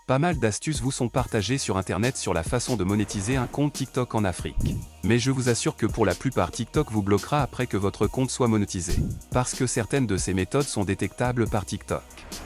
Pas mal d'astuces vous sont partagées sur internet sur la façon de monétiser un compte TikTok en Afrique. Mais je vous assure que pour la plupart TikTok vous bloquera après que votre compte soit monétisé. Parce que certaines de ces méthodes sont détectables par TikTok.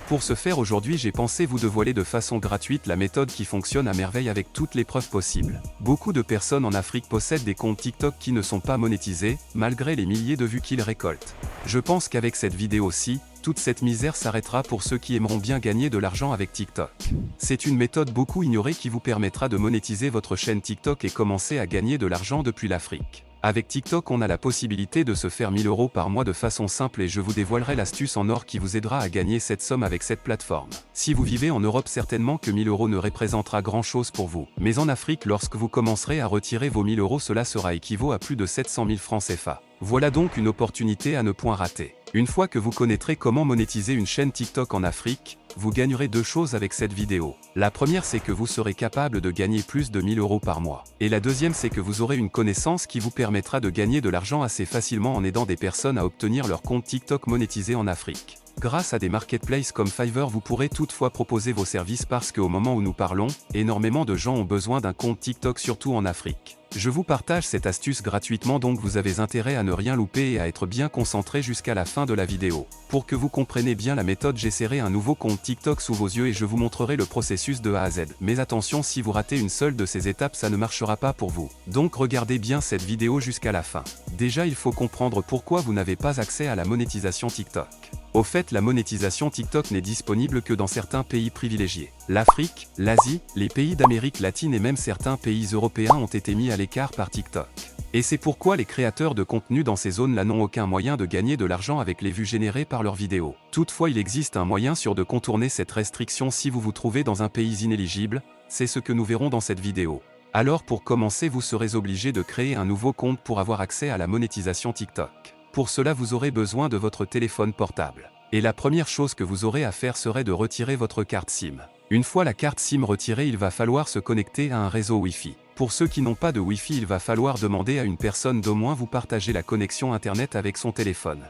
Pour ce faire aujourd'hui j'ai pensé vous dévoiler de façon gratuite la méthode qui fonctionne à merveille avec toutes les preuves possibles. Beaucoup de personnes en Afrique possèdent des comptes TikTok qui ne sont pas monétisés, malgré les milliers de vues qu'ils récoltent. Je pense qu'avec cette vidéo-ci, toute cette misère s'arrêtera pour ceux qui aimeront bien gagner de l'argent avec TikTok. C'est une méthode beaucoup ignorée qui vous permettra de monétiser votre chaîne TikTok et commencer à gagner de l'argent depuis l'Afrique. Avec TikTok on a la possibilité de se faire 1000 € par mois de façon simple et je vous dévoilerai l'astuce en or qui vous aidera à gagner cette somme avec cette plateforme. Si vous vivez en Europe certainement que 1000 € ne représentera grand chose pour vous. Mais en Afrique lorsque vous commencerez à retirer vos 1000 € cela sera équivaut à plus de 700 000 francs CFA. Voilà donc une opportunité à ne point rater. Une fois que vous connaîtrez comment monétiser une chaîne TikTok en Afrique, vous gagnerez deux choses avec cette vidéo. La première c'est que vous serez capable de gagner plus de 1000 € par mois. Et la deuxième c'est que vous aurez une connaissance qui vous permettra de gagner de l'argent assez facilement en aidant des personnes à obtenir leur compte TikTok monétisé en Afrique. Grâce à des marketplaces comme Fiverr vous pourrez toutefois proposer vos services parce qu'au moment où nous parlons, énormément de gens ont besoin d'un compte TikTok surtout en Afrique. Je vous partage cette astuce gratuitement donc vous avez intérêt à ne rien louper et à être bien concentré jusqu'à la fin de la vidéo. Pour que vous compreniez bien la méthode j'essaierai un nouveau compte TikTok sous vos yeux et je vous montrerai le processus de A à Z. Mais attention si vous ratez une seule de ces étapes ça ne marchera pas pour vous. Donc regardez bien cette vidéo jusqu'à la fin. Déjà il faut comprendre pourquoi vous n'avez pas accès à la monétisation TikTok. Au fait la monétisation TikTok n'est disponible que dans certains pays privilégiés. L'Afrique, l'Asie, les pays d'Amérique latine et même certains pays européens ont été mis à l'écart par TikTok. Et c'est pourquoi les créateurs de contenu dans ces zones-là n'ont aucun moyen de gagner de l'argent avec les vues générées par leurs vidéos. Toutefois il existe un moyen sûr de contourner cette restriction si vous vous trouvez dans un pays inéligible, c'est ce que nous verrons dans cette vidéo. Alors pour commencer vous serez obligé de créer un nouveau compte pour avoir accès à la monétisation TikTok. Pour cela vous aurez besoin de votre téléphone portable. Et la première chose que vous aurez à faire serait de retirer votre carte SIM. Une fois la carte SIM retirée il va falloir se connecter à un réseau Wi-Fi. Pour ceux qui n'ont pas de Wi-Fi il va falloir demander à une personne d'au moins vous partager la connexion internet avec son téléphone.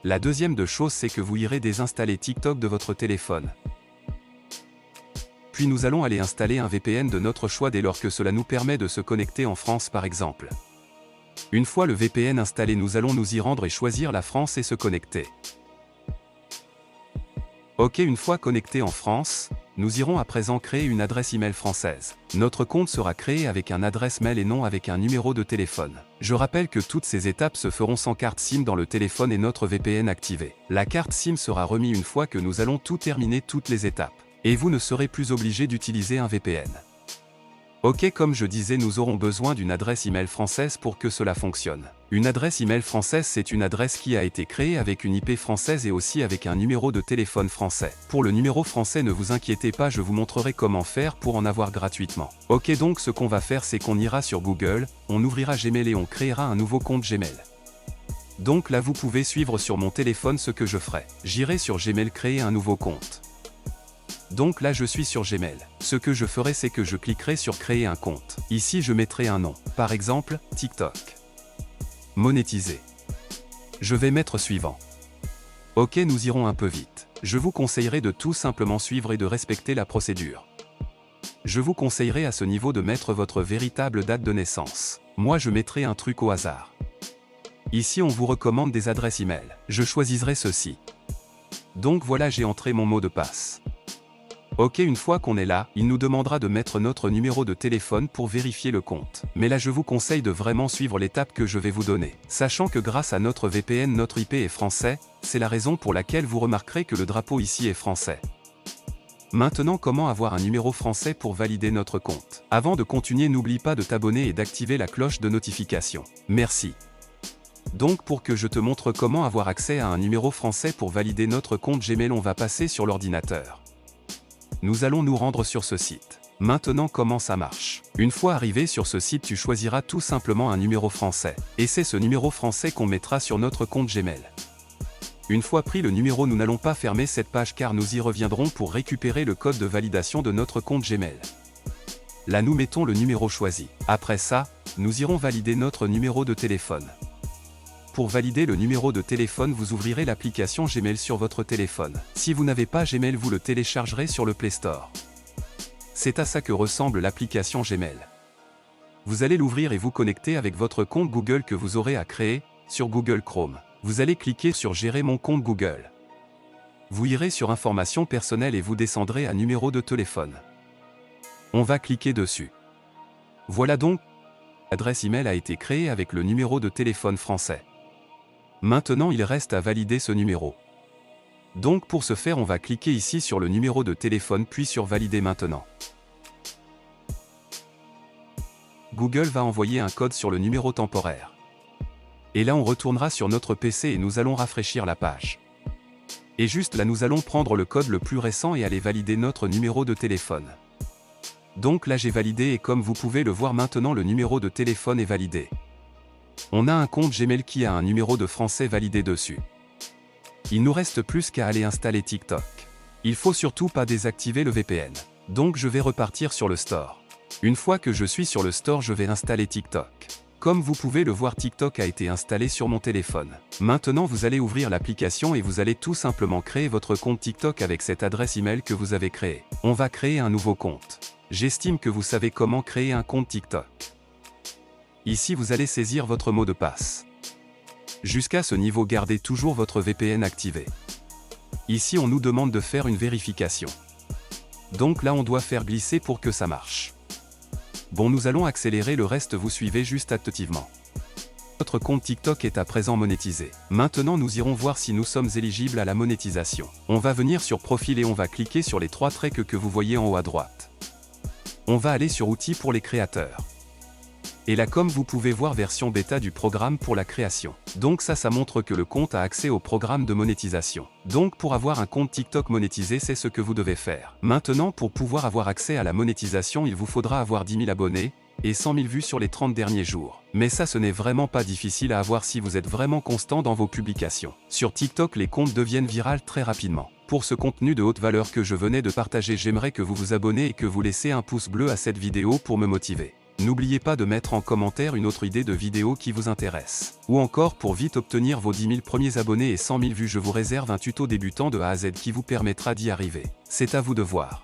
La deuxième de chose c'est que vous irez désinstaller TikTok de votre téléphone. Puis nous allons aller installer un VPN de notre choix dès lors que cela nous permet de se connecter en France par exemple. Une fois le VPN installé nous allons nous y rendre et choisir la France et se connecter. Ok une fois connecté en France, nous irons à présent créer une adresse email française. Notre compte sera créé avec un adresse mail et non avec un numéro de téléphone. Je rappelle que toutes ces étapes se feront sans carte SIM dans le téléphone et notre VPN activé. La carte SIM sera remise une fois que nous allons tout terminer toutes les étapes. Et vous ne serez plus obligé d'utiliser un VPN. Ok comme je disais nous aurons besoin d'une adresse email française pour que cela fonctionne. Une adresse email française c'est une adresse qui a été créée avec une IP française et aussi avec un numéro de téléphone français. Pour le numéro français ne vous inquiétez pas je vous montrerai comment faire pour en avoir gratuitement. Ok donc ce qu'on va faire c'est qu'on ira sur Google, on ouvrira Gmail et on créera un nouveau compte Gmail. Donc là vous pouvez suivre sur mon téléphone ce que je ferai. J'irai sur Gmail créer un nouveau compte. Donc là je suis sur Gmail. Ce que je ferai c'est que je cliquerai sur créer un compte. Ici je mettrai un nom. Par exemple, TikTok. Monétiser. Je vais mettre suivant. Ok nous irons un peu vite. Je vous conseillerais de tout simplement suivre et de respecter la procédure. Je vous conseillerais à ce niveau de mettre votre véritable date de naissance. Moi je mettrai un truc au hasard. Ici on vous recommande des adresses email. Je choisirai ceci. Donc voilà j'ai entré mon mot de passe. Ok une fois qu'on est là, il nous demandera de mettre notre numéro de téléphone pour vérifier le compte. Mais là je vous conseille de vraiment suivre l'étape que je vais vous donner. Sachant que grâce à notre VPN notre IP est français, c'est la raison pour laquelle vous remarquerez que le drapeau ici est français. Maintenant comment avoir un numéro français pour valider notre compte. Avant de continuer n'oublie pas de t'abonner et d'activer la cloche de notification. Merci. Donc pour que je te montre comment avoir accès à un numéro français pour valider notre compte Gmail on va passer sur l'ordinateur. Nous allons nous rendre sur ce site. Maintenant comment ça marche? Une fois arrivé sur ce site tu choisiras tout simplement un numéro français. Et c'est ce numéro français qu'on mettra sur notre compte Gmail. Une fois pris le numéro nous n'allons pas fermer cette page car nous y reviendrons pour récupérer le code de validation de notre compte Gmail. Là nous mettons le numéro choisi. Après ça, nous irons valider notre numéro de téléphone. pour valider le numéro de téléphone, vous ouvrirez l'application Gmail sur votre téléphone. Si vous n'avez pas Gmail, vous le téléchargerez sur le Play Store. C'est à ça que ressemble l'application Gmail. Vous allez l'ouvrir et vous connecter avec votre compte Google que vous aurez à créer sur Google Chrome. Vous allez cliquer sur Gérer mon compte Google. Vous irez sur Informations personnelles et vous descendrez à Numéro de téléphone. On va cliquer dessus. Voilà donc, l'adresse email a été créée avec le numéro de téléphone français. Maintenant, il reste à valider ce numéro. Donc pour ce faire, on va cliquer ici sur le numéro de téléphone puis sur Valider maintenant. Google va envoyer un code sur le numéro temporaire. Et là on retournera sur notre PC et nous allons rafraîchir la page. Et juste là nous allons prendre le code le plus récent et aller valider notre numéro de téléphone. Donc là j'ai validé et comme vous pouvez le voir maintenant le numéro de téléphone est validé. On a un compte Gmail qui a un numéro de français validé dessus. Il nous reste plus qu'à aller installer TikTok. Il faut surtout pas désactiver le VPN. Donc je vais repartir sur le store. Une fois que je suis sur le store, je vais installer TikTok. Comme vous pouvez le voir, TikTok a été installé sur mon téléphone. Maintenant vous allez ouvrir l'application et vous allez tout simplement créer votre compte TikTok avec cette adresse email que vous avez créée. On va créer un nouveau compte. J'estime que vous savez comment créer un compte TikTok. Ici vous allez saisir votre mot de passe. Jusqu'à ce niveau, gardez toujours votre VPN activé. Ici on nous demande de faire une vérification. Donc là on doit faire glisser pour que ça marche. Bon, nous allons accélérer le reste, vous suivez juste attentivement. Votre compte TikTok est à présent monétisé. Maintenant nous irons voir si nous sommes éligibles à la monétisation. On va venir sur Profil et on va cliquer sur les 3 traits que vous voyez en haut à droite. On va aller sur Outils pour les créateurs. Et là comme vous pouvez voir, version bêta du programme pour la création. Donc ça montre que le compte a accès au programme de monétisation. Donc pour avoir un compte TikTok monétisé, c'est ce que vous devez faire. Maintenant pour pouvoir avoir accès à la monétisation, il vous faudra avoir 10 000 abonnés et 100 000 vues sur les 30 derniers jours. Mais ça ce n'est vraiment pas difficile à avoir si vous êtes vraiment constant dans vos publications. Sur TikTok, les comptes deviennent virales très rapidement. Pour ce contenu de haute valeur que je venais de partager, j'aimerais que vous vous abonnez et que vous laissez un pouce bleu à cette vidéo pour me motiver. N'oubliez pas de mettre en commentaire une autre idée de vidéo qui vous intéresse. Ou encore, pour vite obtenir vos 10 000 premiers abonnés et 100 000 vues, je vous réserve un tuto débutant de A à Z qui vous permettra d'y arriver. C'est à vous de voir.